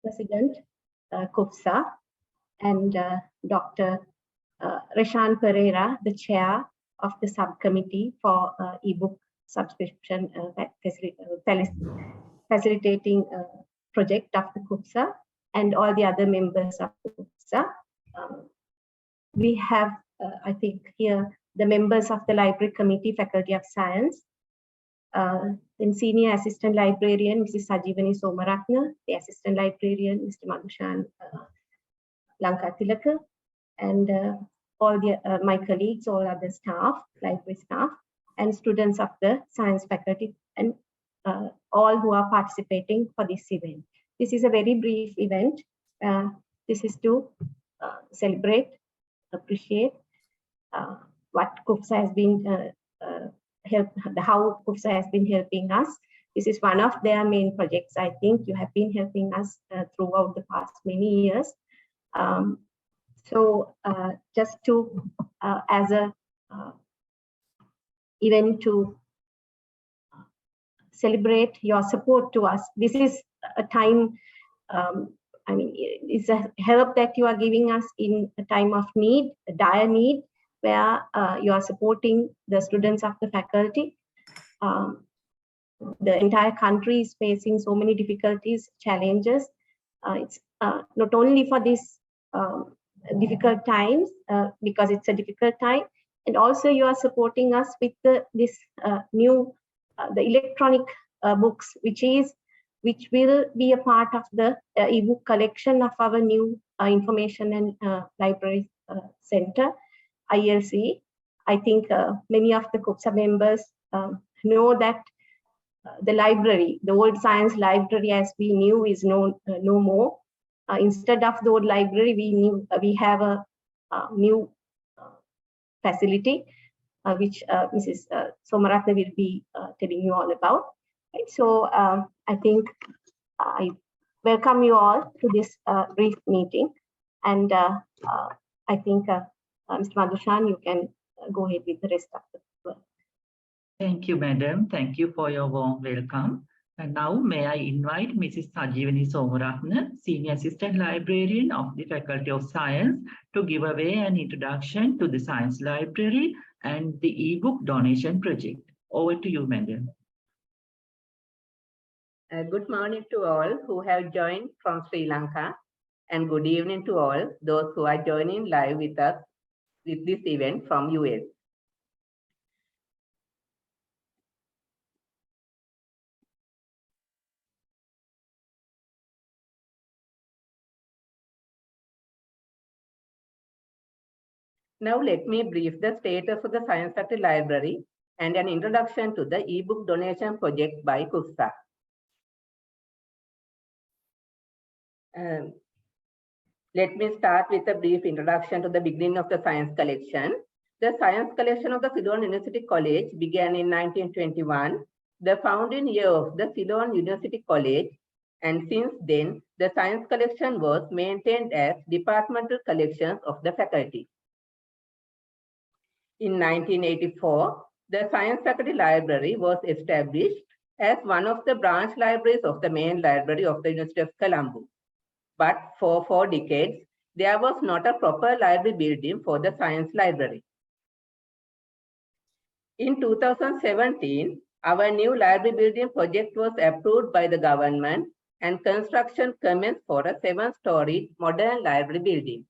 President CUFSA, and Dr. Reshan Pereira, the chair of the subcommittee for ebook subscription facilitating project of the CUFSA, and all the other members of the CUFSA. We have, I think, here the members of the Library Committee, Faculty of Science, then Senior Assistant Librarian, Mrs. Sajivani Somaratna, the Assistant Librarian, Mr. Madhushan Lankatilaka, and all the my colleagues, all other staff, library staff, and students of the science faculty, and all who are participating for this event. This is a very brief event. This is to celebrate, appreciate what CUFSA has been how CUFSA has been helping us. This is one of their main projects. I think you have been helping us throughout the past many years. So just to as a event to celebrate your support to us. This is a time, I mean, it's a help that you are giving us in a time of need, a dire need, where you are supporting the students of the faculty. The entire country is facing so many difficulties, challenges. It's not only for this difficult times, because it's a difficult time, and also you are supporting us with this new the electronic books, which will be a part of the ebook collection of our new information and library center, ILC. I think many of the CUFSA members know that the library, the old science library as we knew, is no more. Instead of the old library, we have a new facility, which Mrs. Somaratna will be telling you all about. Right? So I think I welcome you all to this brief meeting, and I think Mr. Madhushan, you can go ahead with the rest of the work. Thank you, Madam. Thank you for your warm welcome. And now may I invite Mrs. Sajivani Somaratna, Senior Assistant Librarian of the Faculty of Science, to give away an introduction to the Science Library and the ebook donation project. Over to you, Madam. Good morning to all who have joined from Sri Lanka, and good evening to all those who are joining live with us with this event from US. Now let me brief the status of the Science Faculty Library and an introduction to the ebook donation project by CUFSA. Let me start with a brief introduction to the beginning of the science collection. The science collection of the Ceylon University College began in 1921, the founding year of the Ceylon University College, and since then, the science collection was maintained as departmental collections of the faculty. In 1984, the Science Faculty Library was established as one of the branch libraries of the main library of the University of Colombo. But for 4 decades, there was not a proper library building for the science library. In 2017, our new library building project was approved by the government, and construction commenced for a 7-story modern library building.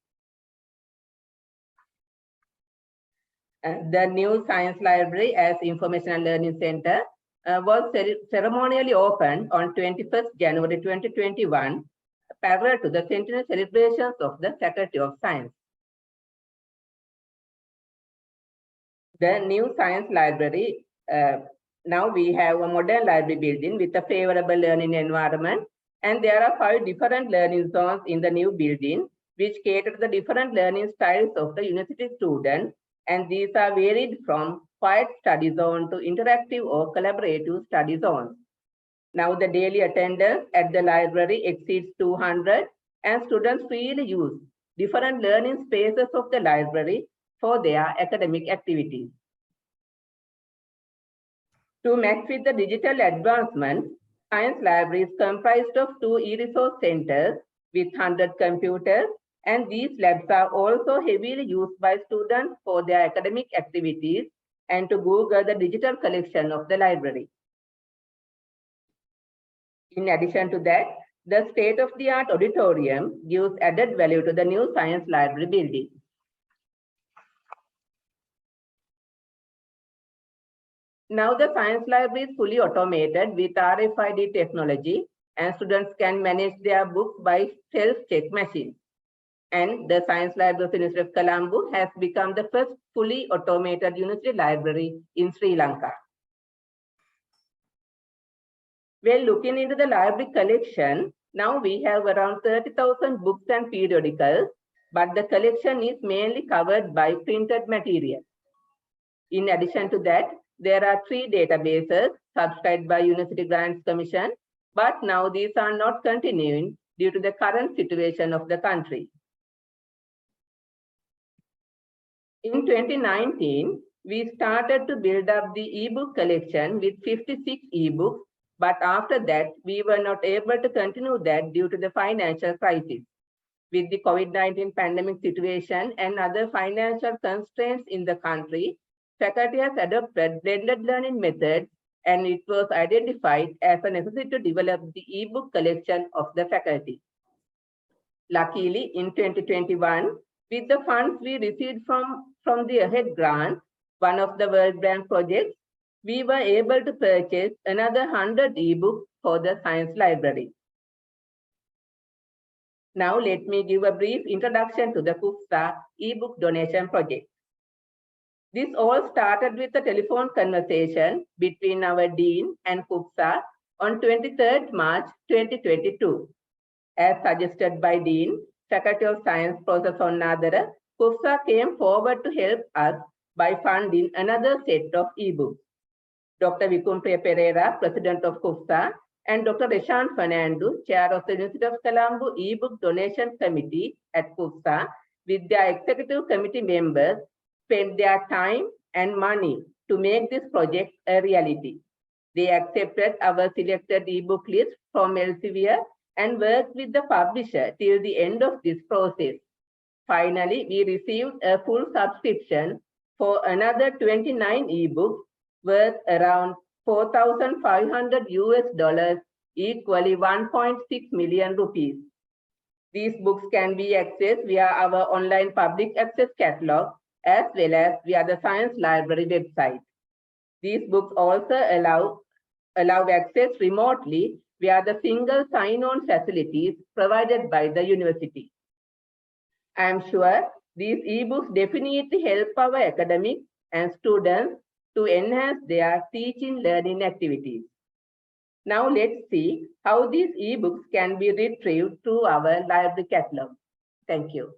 The new science library as Information and Learning Center was ceremonially opened on 21st January 2021, parallel to the centenary celebrations of the Faculty of Science. The new science library, now we have a modern library building with a favorable learning environment, and there are 5 different learning zones in the new building, which cater to the different learning styles of the university students, and these are varied from quiet study zone to interactive or collaborative study zones. Now the daily attendance at the library exceeds 200, and students freely use different learning spaces of the library for their academic activities. To match with the digital advancements, Science library is comprised of 2 e-resource centers with 100 computers, and these labs are also heavily used by students for their academic activities and to Google the digital collection of the library. In addition to that, the state-of-the-art auditorium gives added value to the new science library building. Now the science library is fully automated with RFID technology, and students can manage their books by self-check machines. And the science library of the University of Colombo has become the first fully automated university library in Sri Lanka. Well, looking into the library collection, now we have around 30,000 books and periodicals, but the collection is mainly covered by printed material. In addition to that, there are 3 databases subscribed by University Grants Commission, but now these are not continuing due to the current situation of the country. In 2019, we started to build up the ebook collection with 56 ebooks, but after that, we were not able to continue that due to the financial crisis. With the COVID-19 pandemic situation and other financial constraints in the country, faculty has adopted blended learning methods, and it was identified as a necessity to develop the ebook collection of the faculty. Luckily, in 2021, with the funds we received from the AHEAD grant, one of the World Bank projects, we were able to purchase another 100 ebooks for the science library. Now let me give a brief introduction to the CUFSAA ebook donation project. This all started with a telephone conversation between our Dean and CUFSAA on 23rd March 2022. As suggested by Dean, Faculty of Science, Professor Sonnadara, CUFSAA came forward to help us by funding another set of ebooks. Dr. Vikumpriya Pereira, President of CUFSAA, and Dr. Reshan Fernando, Chair of the University of Colombo ebook donation committee at CUFSAA, with their executive committee members, spent their time and money to make this project a reality. They accepted our selected ebook list from Elsevier and worked with the publisher till the end of this process. Finally, we received a full subscription for another 29 ebooks worth around $4,500 equally 1.6 million rupees. These books can be accessed via our online public access catalog as well as via the Science Library website. These books also allow access remotely via the single sign-on facilities provided by the university. I am sure these ebooks definitely help our academics and students to enhance their teaching learning activities. Now let's see how these ebooks can be retrieved through our library catalog. Thank you.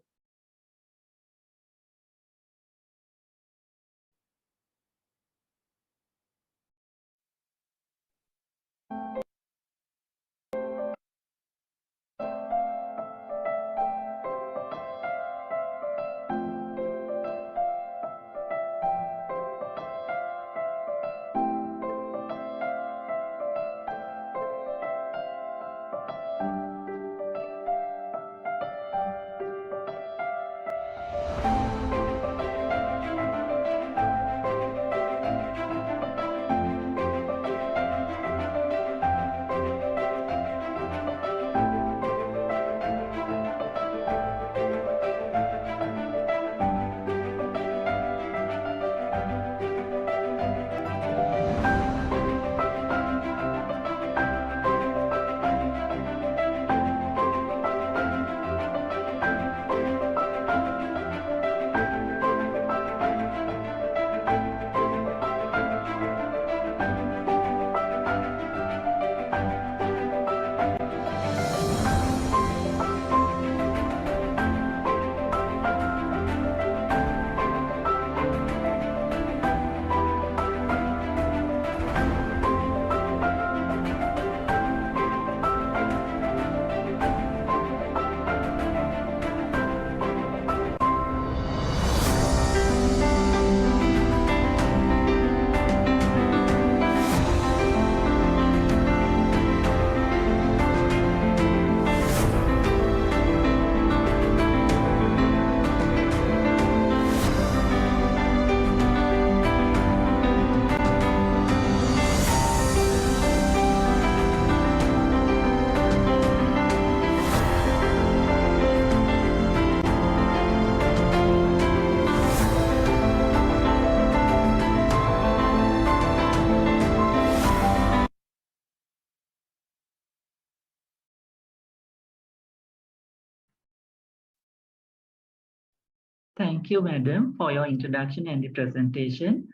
Thank you, Madam, for your introduction and the presentation.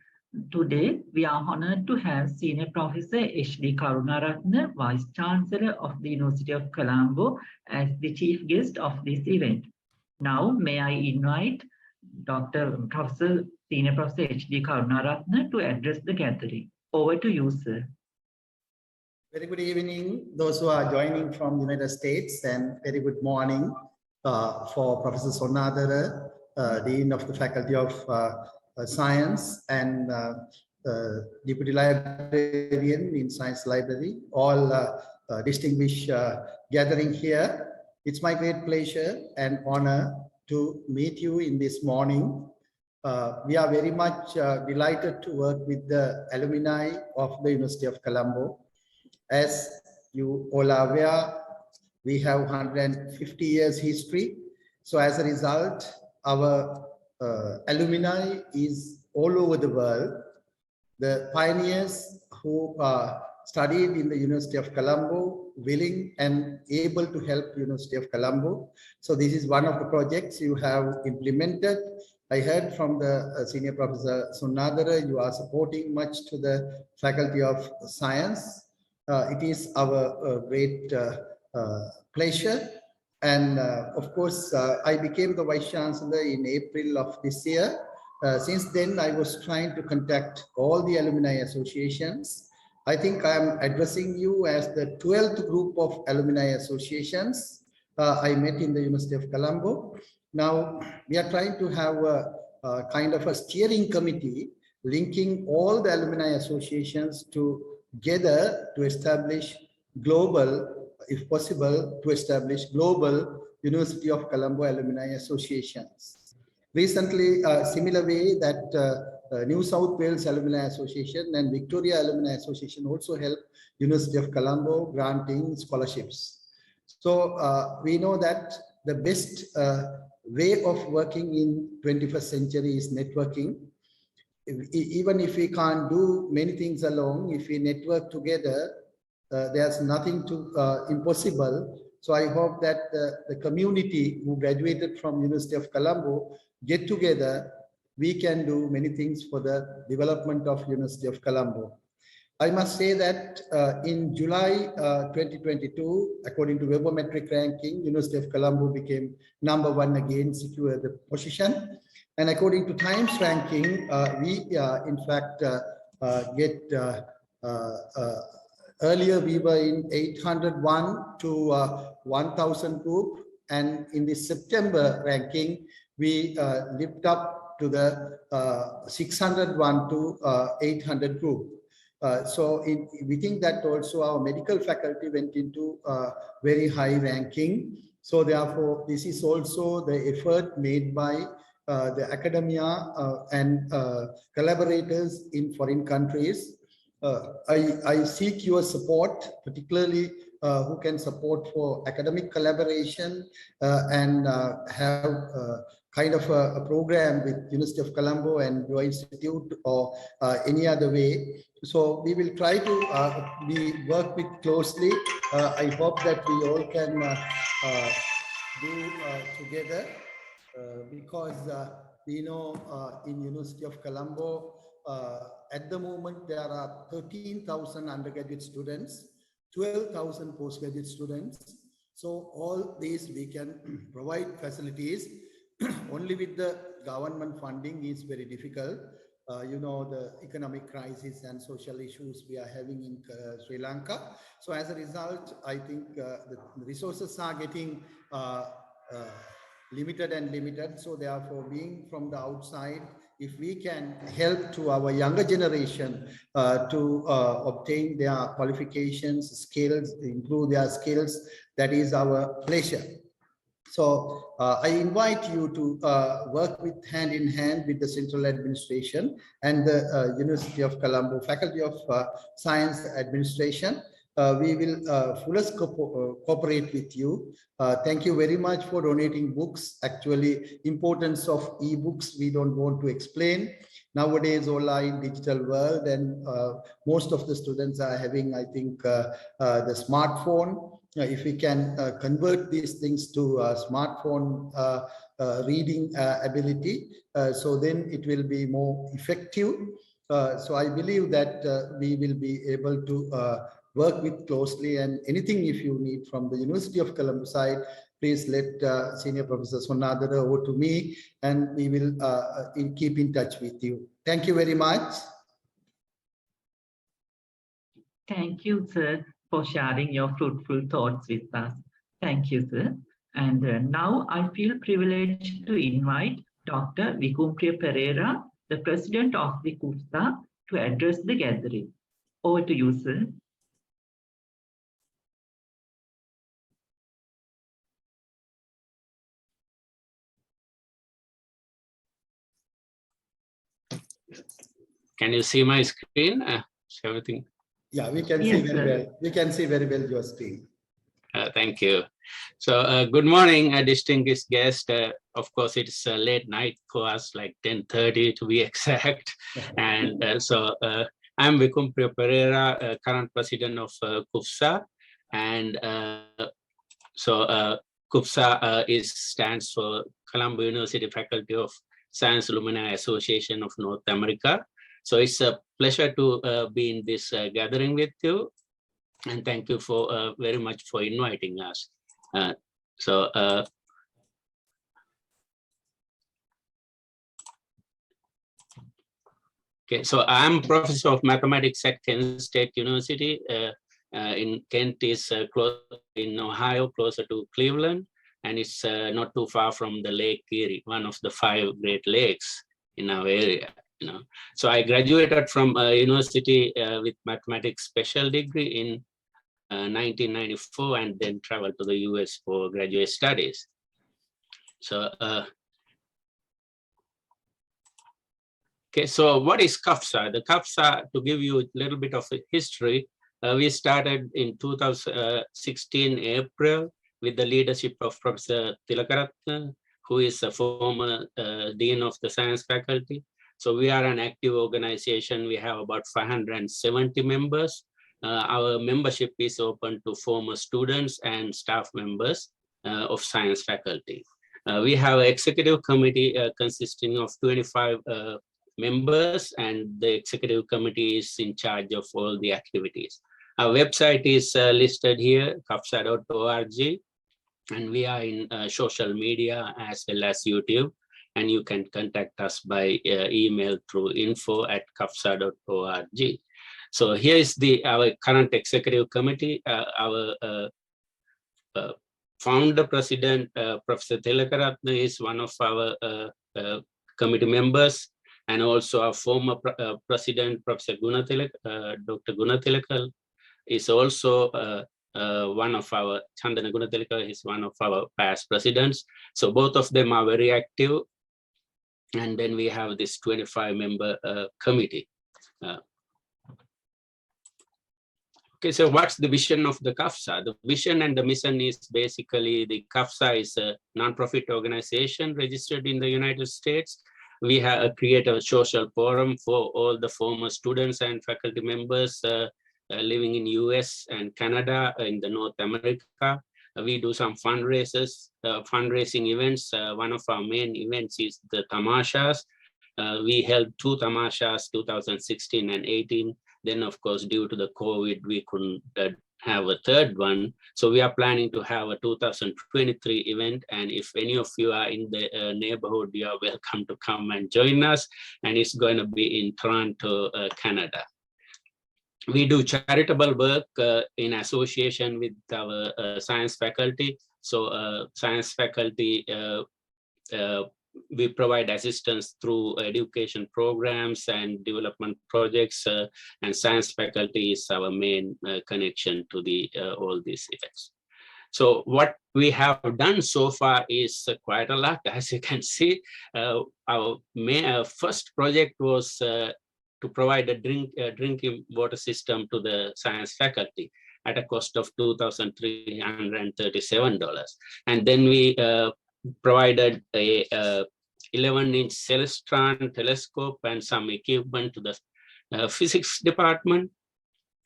Today, we are honored to have Senior Professor H.D. Karunaratne, Vice Chancellor of the University of Colombo, as the chief guest of this event. Now, may I invite Senior Professor H.D. Karunaratne to address the gathering. Over to you, sir. Very good evening, those who are joining from United States, and very good morning for Professor Sonadara, Dean of the Faculty of Science and Deputy Librarian in Science Library, all distinguished gathering here. It's my great pleasure and honor to meet you in this morning. We are very much delighted to work with the alumni of the University of Colombo. As you all are aware, we have 150 years history. So as a result, our alumni is all over the world. The pioneers who studied in the University of Colombo, willing and able to help University of Colombo. So this is one of the projects you have implemented. I heard from the Senior Professor Sonadara, you are supporting much to the Faculty of Science. It is our great pleasure. And of course, I became the Vice Chancellor in April of this year. Since then, I was trying to contact all the alumni associations. I think I'm addressing you as the 12th group of alumni associations I met in the University of Colombo. Now, we are trying to have a kind of a steering committee linking all the alumni associations together to establish global, if possible, to establish global University of Colombo Alumni Associations. Recently, similar way that New South Wales Alumni Association and Victoria Alumni Association also help University of Colombo granting scholarships. So we know that the best way of working in 21st century is networking. Even if we can't do many things alone, if we network together, there's nothing impossible. So I hope that the community who graduated from University of Colombo get together, we can do many things for the development of University of Colombo. I must say that in July 2022, according to Webometric ranking, University of Colombo became _1 again, secured the position. And according to Times ranking, we in fact earlier we were in 801 to 1000 group, and in the September ranking, we lived up to the 601 to 800 group. So we think that also our medical faculty went into very high ranking. So therefore, this is also the effort made by the academia and collaborators in foreign countries. I seek your support, particularly who can support for academic collaboration and have kind of a program with University of Colombo and your institute or any other way. So we will try to work with closely. I hope that we all can do together because we know in University of Colombo at the moment there are 13,000 undergraduate students, 12,000 postgraduate students. So all these we can provide facilities. Only with the government funding is very difficult. You know, the economic crisis and social issues we are having in Sri Lanka. So as a result, I think the resources are getting limited. So therefore, being from the outside, if we can help to our younger generation to obtain their qualifications, skills, improve their skills, that is our pleasure. So I invite you to work with hand in hand with the central administration and the University of Colombo Faculty of Science Administration. We will fullest cooperate with you. Thank you very much for donating books. Actually, importance of e-books we don't want to explain. Nowadays, all are in digital world, and most of the students are having, I think, the smartphone. If we can convert these things to smartphone reading ability. So then it will be more effective. So I believe that we will be able to work with closely, and anything if you need from the University of Colombo side, please let Senior Professor Sonadara over to me, and we will keep in touch with you. Thank you very much. Thank you, sir, for sharing your fruitful thoughts with us. Thank you, sir. And now I feel privileged to invite Dr. Vikumpria Pereira, the President of the CUFSAA, to address the gathering. Over to you, sir. Can you see my screen? Everything? Yeah, we can Yes, see very sir. well. We can see very well your screen. Thank you. So good morning, distinguished guest. Of course, it's a late night for us, like 10:30 to be exact. And I'm Vikumpria Pereira, current president of CUFSAA. And CUFSAA stands for Colombo University Faculty of Science Alumni Association of North America. So it's a pleasure to be in this gathering with you. And thank you for very much for inviting us. Okay, so I'm professor of mathematics at Kent State University. In Kent is close in Ohio, closer to Cleveland, and it's not too far from the Lake Erie, one of the 5 Great Lakes in our area. So I graduated from university with mathematics special degree in 1994, and then traveled to the US for graduate studies. So, okay, so what is CUFSAA? The CUFSAA, to give you a little bit of a history, we started in 2016 April with the leadership of Professor Tilakaratne, who is a former Dean of the Science Faculty. So we are an active organization. We have about 570 members. Our membership is open to former students and staff members of science faculty. We have an executive committee consisting of 25 members, and the executive committee is in charge of all the activities. Our website is listed here, CUFSAA.org, and we are in social media as well as YouTube, and you can contact us by email through info@CUFSAA.org. So here is our current executive committee. Our founder president, Professor Tilakaratne, is one of our committee members, and also our former president, Professor Dr. Gunathilaka, is also one of our, Chandana Gunathilaka is one of our past presidents. So both of them are very active. And then we have this 25-member committee. Okay, so what's the vision of the CUFSAA? The vision and the mission is basically, the CUFSAA is a nonprofit organization registered in the United States. We have created a social forum for all the former students and faculty members living in US and Canada in the North America. We do some fundraising events. One of our main events is the Tamashas. We held 2 Tamashas, 2016 and 18. Then, of course, due to the COVID, we couldn't have a third one. So we are planning to have a 2023 event. And if any of you are in the neighborhood, you are welcome to come and join us. And it's going to be in Toronto, Canada. We do charitable work in association with our science faculty. So science faculty, we provide assistance through education programs and development projects, and science faculty is our main connection to all these events. So what we have done so far is quite a lot. As you can see, our first project was to provide a drinking water system to the science faculty at a cost of $2,337. And then we provided a 11-inch Celestron telescope and some equipment to the physics department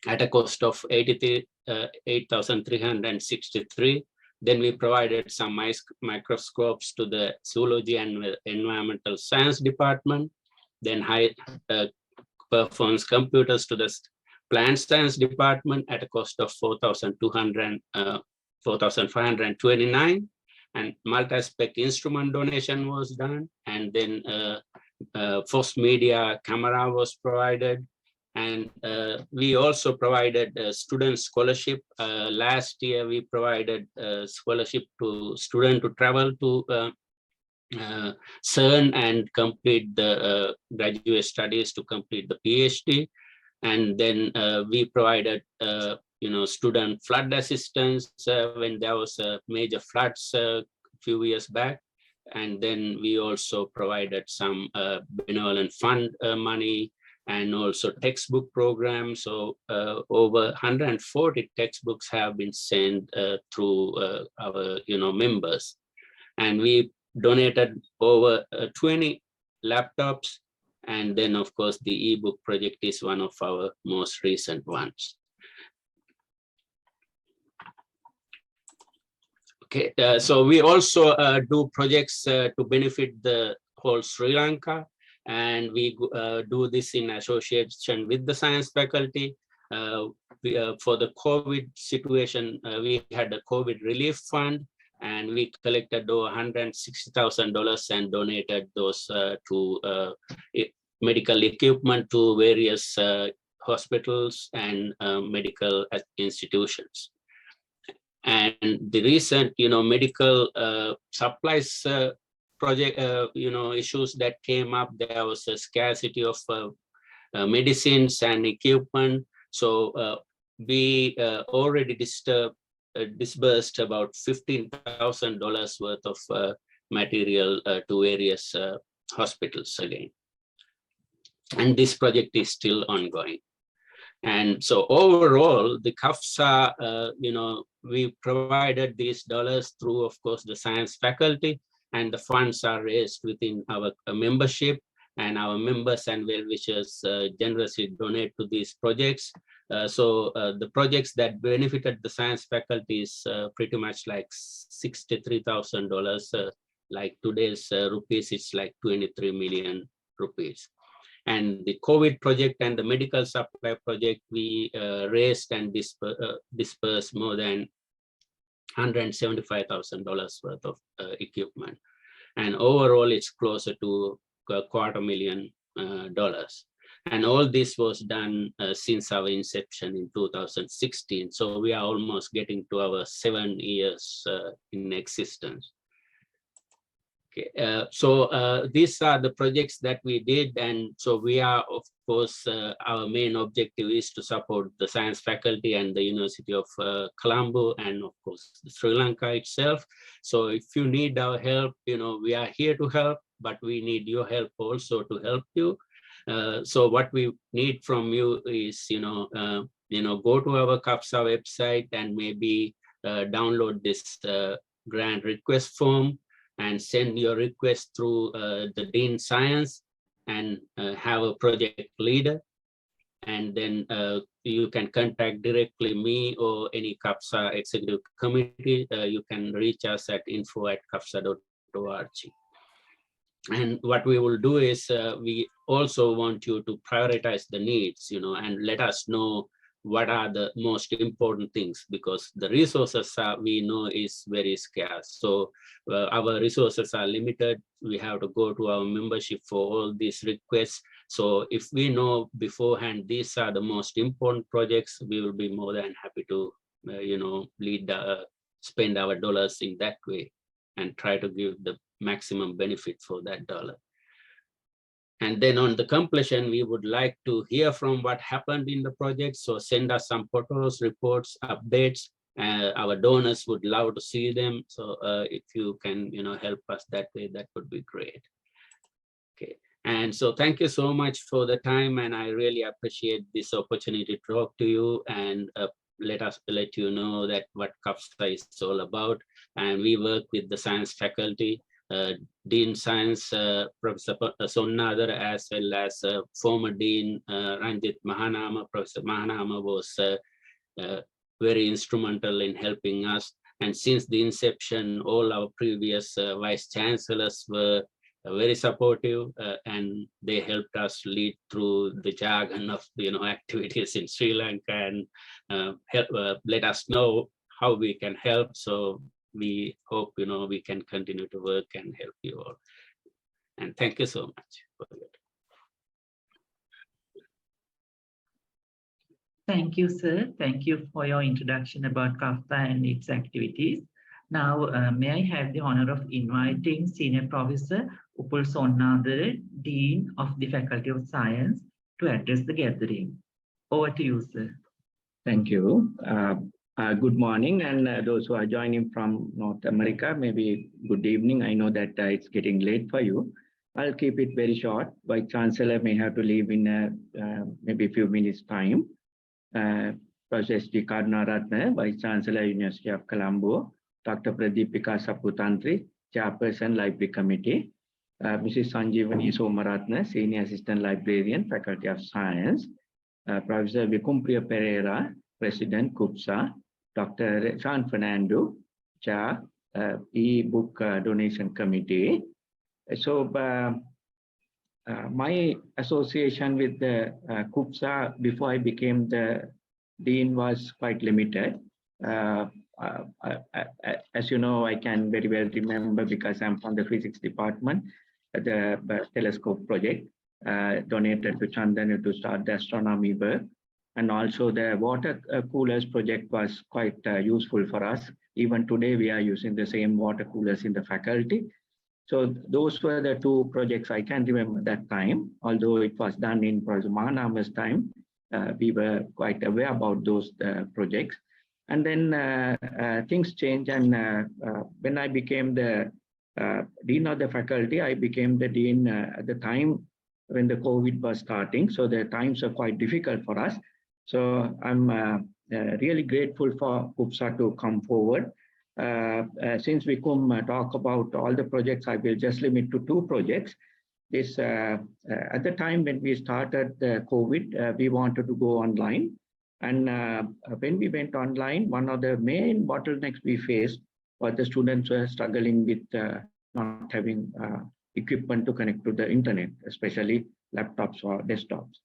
at a cost of $8,363. Then we provided some microscopes to the zoology and environmental science department. Then high performance computers to the plant science department at a cost of 4,529, and multi-spec instrument donation was done. And then FOSS media camera was provided. And we also provided a student scholarship. Last year, we provided a scholarship to students to travel to CERN and complete the graduate studies to complete the PhD. And then we provided, student flood assistance when there was a major floods a few years back. And then we also provided some benevolent fund money and also textbook programs. So over 140 textbooks have been sent through our members. And we donated over 20 laptops. And then, of course, the ebook project is one of our most recent ones. Okay, so we also do projects to benefit the whole Sri Lanka. And we do this in association with the science faculty. For the COVID situation, we had a COVID relief fund, and we collected over $160,000 and donated those to medical equipment to various hospitals and medical institutions. And the recent, medical supplies project, issues that came up, there was a scarcity of medicines and equipment. So we already disbursed about $15,000 worth of material to various hospitals again. And this project is still ongoing. And so overall, the CUFSA, we provided these dollars through, of course, the science faculty, and the funds are raised within our membership, and our members and well-wishers generously donate to these projects. So the projects that benefited the science faculty is pretty much like $63,000. Like today's rupees, it's like 23 million rupees. And the COVID project and the medical supply project, we raised and dispersed more than $175,000 worth of equipment. And overall, it's closer to $250,000. And all this was done since our inception in 2016. So we are almost getting to our 7 years in existence. Okay, so these are the projects that we did, and so we are, of course, our main objective is to support the science faculty and the University of Colombo, and of course Sri Lanka itself. So if you need our help, we are here to help, but we need your help also to help you. So what we need from you is, go to our CUFSA website and maybe download this grant request form, and send your request through the Dean Science, and have a project leader. And then you can contact directly me or any CUFSA executive committee. You can reach us at info@cufsa.org. And what we will do is we also want you to prioritize the needs, and let us know what are the most important things, because the resources we know is very scarce. So our resources are limited. We have to go to our membership for all these requests. So if we know beforehand these are the most important projects, we will be more than happy to spend our dollars in that way and try to give the maximum benefit for that dollar. And then on the completion, we would like to hear from what happened in the project. So send us some photos, reports, updates. Our donors would love to see them. So if you can, help us that way, that would be great. Okay. And so thank you so much for the time. And I really appreciate this opportunity to talk to you and let you know that what CUFSA is all about. And we work with the science faculty. Dean Science, Professor Sonnadara, as well as former Dean Ranjit Mahanama. Professor Mahanama was very instrumental in helping us. And since the inception, all our previous vice chancellors were very supportive, and they helped us lead through the jargon of activities in Sri Lanka, and help let us know how we can help. So we hope we can continue to work and help you all. And thank you so much for that. Thank you, sir. Thank you for your introduction about CUFSAA and its activities. Now, may I have the honor of inviting Senior Professor Upul Sonnadara, Dean of the Faculty of Science, to address the gathering. Over to you, sir. Thank you. Good morning, and those who are joining from North America, maybe good evening. I know that it's getting late for you. I'll keep it very short. Vice Chancellor may have to leave in maybe a few minutes' time. Professor S.D. Karunaratne, Vice Chancellor, University of Colombo, Dr. Pradeepika Saputantri, Chairperson, Library Committee, Mrs. Sanjeevani Somarathne, Senior Assistant Librarian, Faculty of Science, Professor Vikumpriya Pereira, President, CUFSAA, Dr. Sean Fernando, Chair, Ebook Donation Committee. So, my association with the CUFSAA before I became the Dean was quite limited. As you know, I can very well remember because I'm from the physics department, the telescope project donated to Chandana to start the astronomy work. And also the water coolers project was quite useful for us. Even today, we are using the same water coolers in the faculty. So those were the two projects I can remember that time, although it was done in Professor Mahanama's time. We were quite aware about those projects. And then things changed, and when I became the Dean of the faculty, I became the Dean at the time when the COVID was starting. So the times are quite difficult for us. So I'm really grateful for CUFSAA to come forward. Since we couldn't talk about all the projects, I will just limit to two projects. This at the time when we started the COVID, we wanted to go online. And when we went online, one of the main bottlenecks we faced was the students were struggling with not having equipment to connect to the internet, especially laptops or desktops.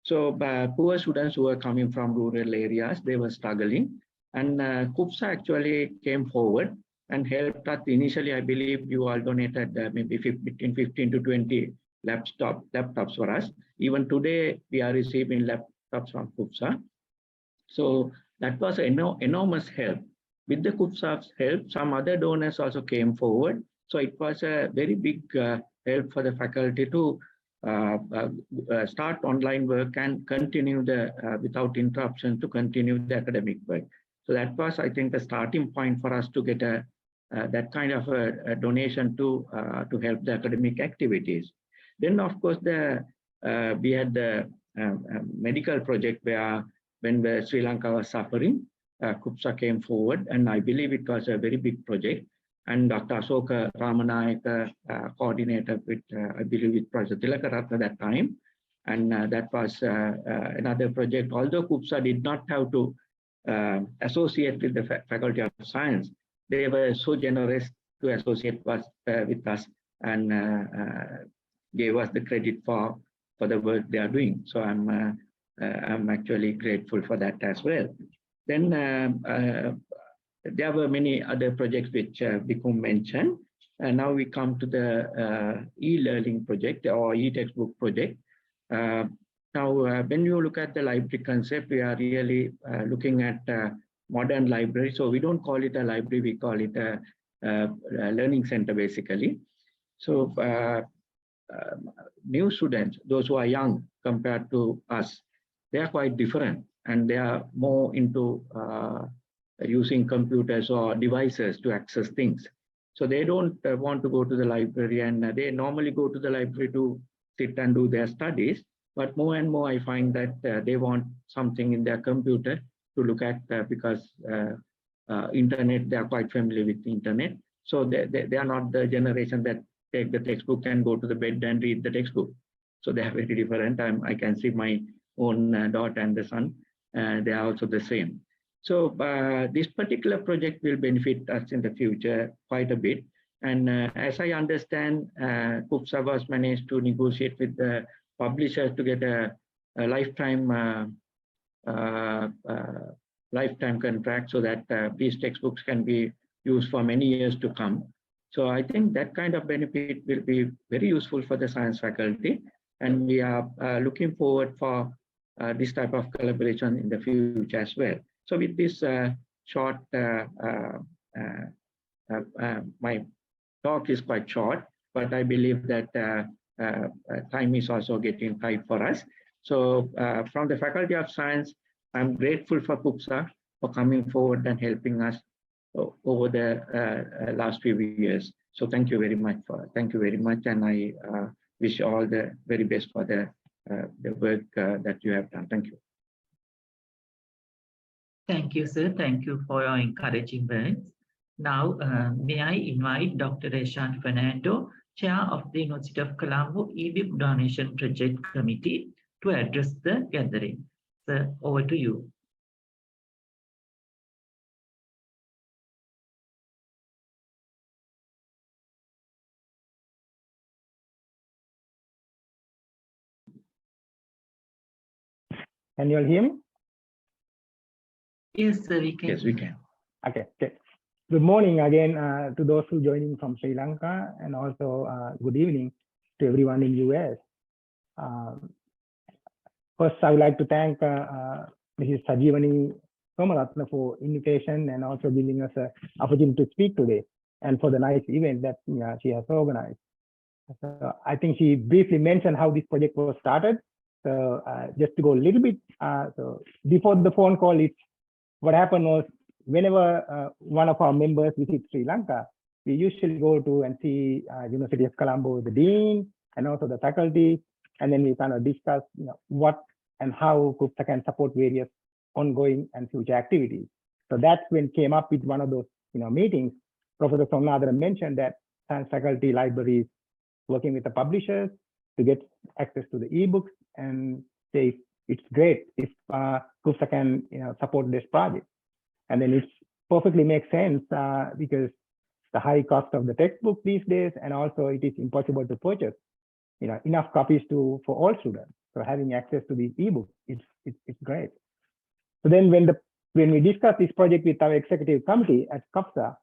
So poor students who were coming from rural areas, they were struggling. And CUFSAA actually came forward and helped us. Initially, I believe you all donated maybe between 15 to 20 laptops for us. Even today, we are receiving laptops from CUFSAA. So that was an enormous help. With the CUFSAA's help, some other donors also came forward. So it was a very big help for the faculty to start online work and continue without interruption to continue the academic work. So that was, I think, the starting point for us to get that kind of a donation to help the academic activities. Then, of course, we had the medical project where when Sri Lanka was suffering, CUFSAA came forward, and I believe it was a very big project. And Dr. Asoka Ramanayaka coordinated with, I believe, with Professor Tilakaratne at that time. And that was another project. Although CUFSAA did not have to associate with the Faculty of Science, they were so generous to associate with us and gave us the credit for the work they are doing. So I'm actually grateful for that as well. Then there were many other projects which Bikum mentioned. And now we come to the e-learning project or e-textbook project. Now, when you look at the library concept, we are really looking at modern library. So we don't call it a library, we call it a learning center, basically. So new students, those who are young compared to us, they are quite different, and they are more into using computers or devices to access things. So they don't want to go to the library, and they normally go to the library to sit and do their studies. But more and more, I find that they want something in their computer to look at because internet, they are quite familiar with the internet. So they are not the generation that take the textbook and go to the bed and read the textbook. So they are very different. I can see my own daughter and the son, they are also the same. So this particular project will benefit us in the future quite a bit. And as I understand, CUFSA was managed to negotiate with the publishers to get a lifetime lifetime contract so that these textbooks can be used for many years to come. So I think that kind of benefit will be very useful for the science faculty. And we are looking forward for this type of collaboration in the future as well. So with this short, my talk is quite short, but I believe that time is also getting tight for us. So from the Faculty of Science, I'm grateful for CUFSA for coming forward and helping us over the last few years. So thank you very much and I wish you all the very best for the work that you have done. Thank you. Thank you, sir. Thank you for your encouraging words. Now, may I invite Dr. Reshan Fernando, Chair of the University of Colombo Ebook Donation Project Committee, to address the gathering. Sir, over to you. Can you all hear me? Yes, sir, we can. Yes, we can. Okay. Good morning again to those who joining from Sri Lanka, and also good evening to everyone in US. First, I would like to thank Mrs. Sajivani Somaratna for invitation and also giving us an opportunity to speak today, and for the nice event that she has organized. So I think she briefly mentioned how this project was started. So just to go a little bit, so before the phone call, what happened was whenever one of our members visits Sri Lanka, we usually go to and see University of Colombo, the dean, and also the faculty, and then we kind of discuss what and how CUFSA can support various ongoing and future activities. So that's when came up with one of those meetings. Professor Somnadhara mentioned that science faculty libraries working with the publishers to get access to the ebooks, and say it's great if CUFSA can support this project. And then it perfectly makes sense because the high cost of the textbook these days, and also it is impossible to purchase enough copies for all students. So having access to these ebooks, it's great. So then when we discussed this project with our executive committee at CUFSA,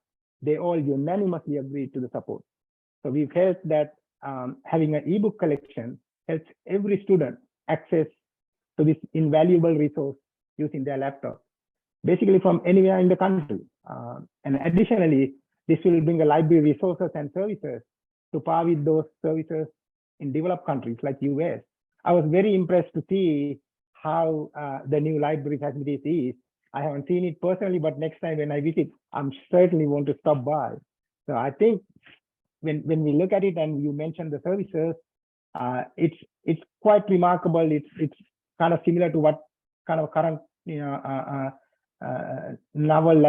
they all unanimously agreed to the support. So we felt that having an ebook collection helps every student access to this invaluable resource using their laptop, basically from anywhere in the country. And additionally, this will bring a library resources and services to par with those services in developed countries like US. I was very impressed to see how the new library facilities is. I haven't seen it personally, but next time when I visit, I'm certainly want to stop by. So I think when we look at it, and you mentioned the services, it's quite remarkable. It's kind of similar to what kind of current novel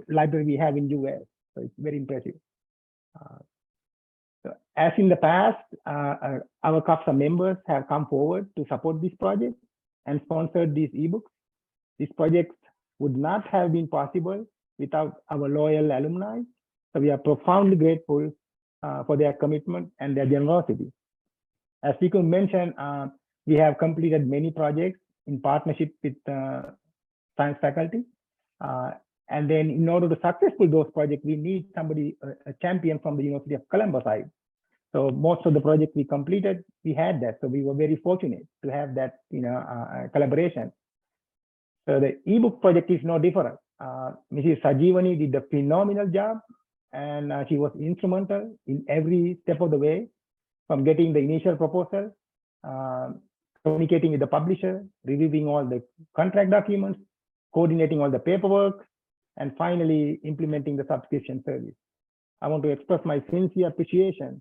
library we have in US. So it's very impressive. So as in the past, our CUFSA members have come forward to support this project and sponsored these ebooks. This project would not have been possible without our loyal alumni. So we are profoundly grateful for their commitment and their generosity. As we could mention, we have completed many projects in partnership with science faculty. And then in order to successful those projects, we need somebody, a champion from the University of Colombo side. So most of the projects we completed, we had that. So we were very fortunate to have that collaboration. So the ebook project is no different. Mrs. Sajivani did a phenomenal job, and she was instrumental in every step of the way, from getting the initial proposal, communicating with the publisher, reviewing all the contract documents, coordinating all the paperwork, and finally implementing the subscription service. I want to express my sincere appreciation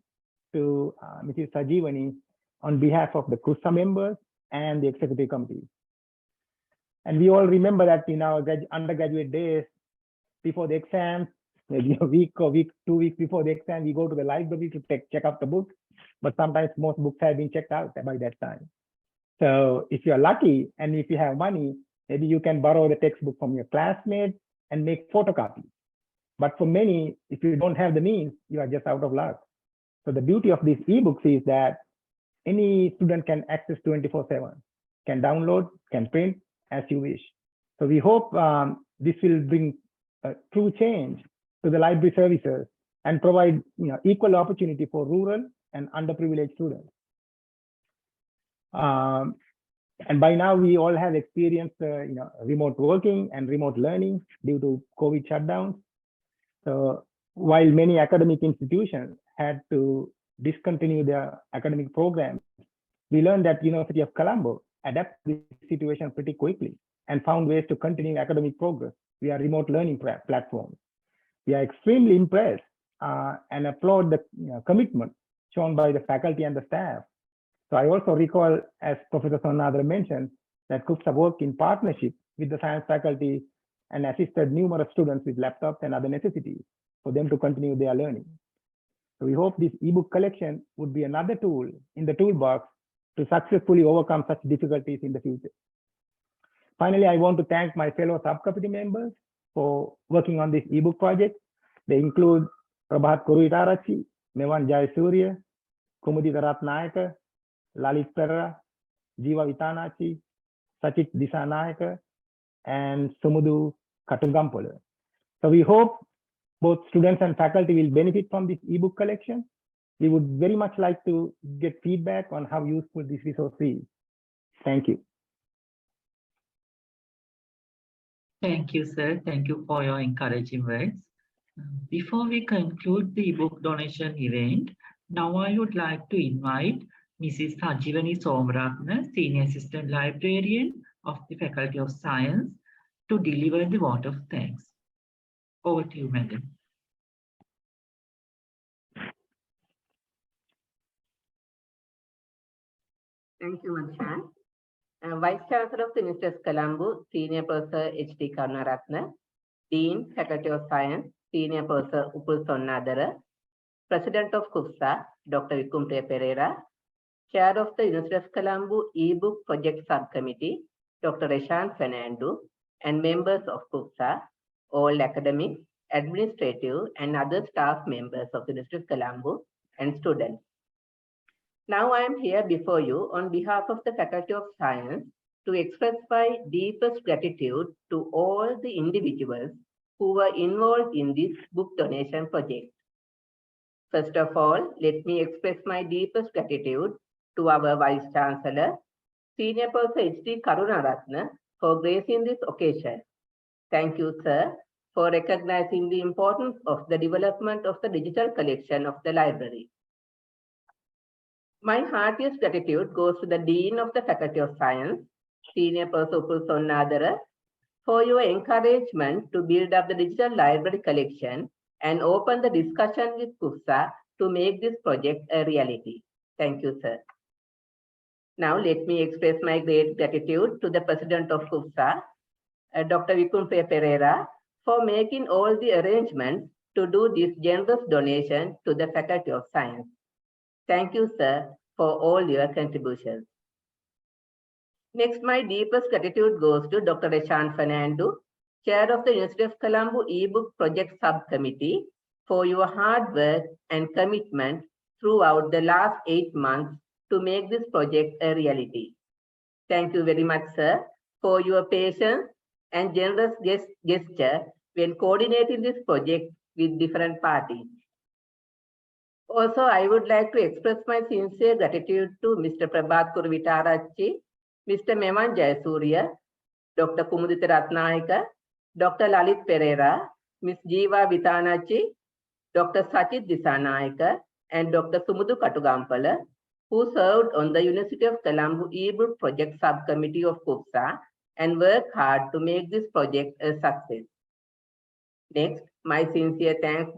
to Mrs. Sajivani on behalf of the CUFSA members and the executive committee. And we all remember that in our undergraduate days, before the exams, maybe a week or 2 weeks before the exam, we go to the library to check out the book. But sometimes most books have been checked out by that time. So if you're lucky and if you have money, Maybe you can borrow the textbook from your classmate and make photocopies. But for many, if you don't have the means, you are just out of luck. So the beauty of these ebooks is that any student can access 24/7, can download, can print as you wish. So we hope this will bring a true change to the library services and provide equal opportunity for rural and underprivileged students. And by now we all have experienced remote working and remote learning due to COVID shutdowns. So while many academic institutions had to discontinue their academic programs, we learned that University of Colombo adapted to this situation pretty quickly and found ways to continue academic progress via remote learning platforms. We are extremely impressed and applaud the commitment shown by the faculty and the staff. So I also recall, as Professor Sonnadhara mentioned, that CUFSA worked in partnership with the science faculty and assisted numerous students with laptops and other necessities for them to continue their learning. So we hope this ebook collection would be another tool in the toolbox to successfully overcome such difficulties in the future. Finally, I want to thank my fellow subcommittee members for working on this ebook project. They include Prabhat Kuruvitarachi, Mevan Jayasuriya, Kumudita Ratnayaka, Lalit Perera, Jiva Vitanachi, Sachit Disanayaka, and Sumudu Katugampola. So we hope both students and faculty will benefit from this ebook collection. We would very much like to get feedback on how useful this resource is. Thank you. Thank you, sir. Thank you for your encouraging words. Before we conclude the ebook donation event, now I would like to invite Mrs. Sajivani Somratna, Senior Assistant Librarian of the Faculty of Science, to deliver the vote of thanks. Over to you, madam. Thank you, Manshan. Vice Chancellor of the University of Colombo, Senior Professor H.D. Karunaratne, Dean, Faculty of Science, Senior Professor Upul Sonnadhara, President of CUFSA, Dr. Vikumpriya Pereira, Chair of the University of Colombo Ebook Project Subcommittee, Dr. Reshan Fernando, and members of CUFSA, all academics, administrative, and other staff members of the University of Colombo, and students. Now I am here before you on behalf of the Faculty of Science to express my deepest gratitude to all the individuals who were involved in this book donation project. First of all, let me express my deepest gratitude to our Vice Chancellor, Senior Professor H.D. Karunaratne, for gracing this occasion. Thank you, sir, for recognizing the importance of the development of the digital collection of the library. My heartiest gratitude goes to the Dean of the Faculty of Science, Senior Professor Upul Sonnadhara, for your encouragement to build up the digital library collection and open the discussion with CUFSA to make this project a reality. Thank you, sir. Now let me express my great gratitude to the President of CUFSA, Dr. Vikumpriya Pereira, for making all the arrangements to do this generous donation to the Faculty of Science. Thank you, sir, for all your contributions. Next, my deepest gratitude goes to Dr. Reshan Fernando, Chair of the University of Colombo Ebook Project Subcommittee, for your hard work and commitment throughout the last 8 months to make this project a reality. Thank you very much, sir, for your patience and generous gesture when coordinating this project with different parties. Also, I would like to express my sincere gratitude to Mr. Prabhat Kuruvitarachi, Mr. Mevan Jayasuriya, Dr. Kumudita Ratnayaka, Dr. Lalit Perera, Ms. Jiva Vitanachi, Dr. Sachit Disanayaka, and Dr. Sumudu Katugampala, who served on the University of Colombo Ebook Project Subcommittee of CUFSA and worked hard to make this project a success. Next, my sincere thanks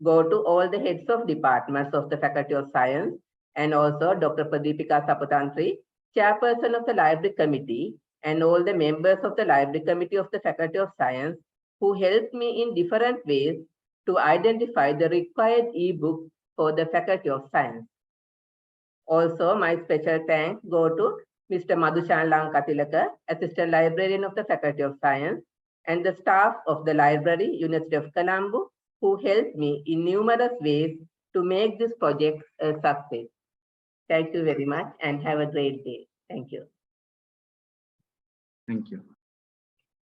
go to all the heads of departments of the Faculty of Science and also Dr. Pradeepika Sapatantri, Chairperson of the Library Committee, and all the members of the Library Committee of the Faculty of Science who helped me in different ways to identify the required ebook for the Faculty of Science. Also, my special thanks go to Mr. Madhushan Lankatilaka, Assistant Librarian of the Faculty of Science, and the staff of the library, University of Colombo, who helped me in numerous ways to make this project a success. Thank you very much and have a great day. Thank you. Thank you.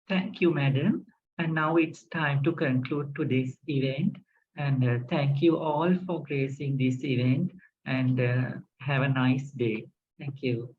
Thank you, madam. And now it's time to conclude today's event. And thank you all for gracing this event, and have a nice day. Thank you.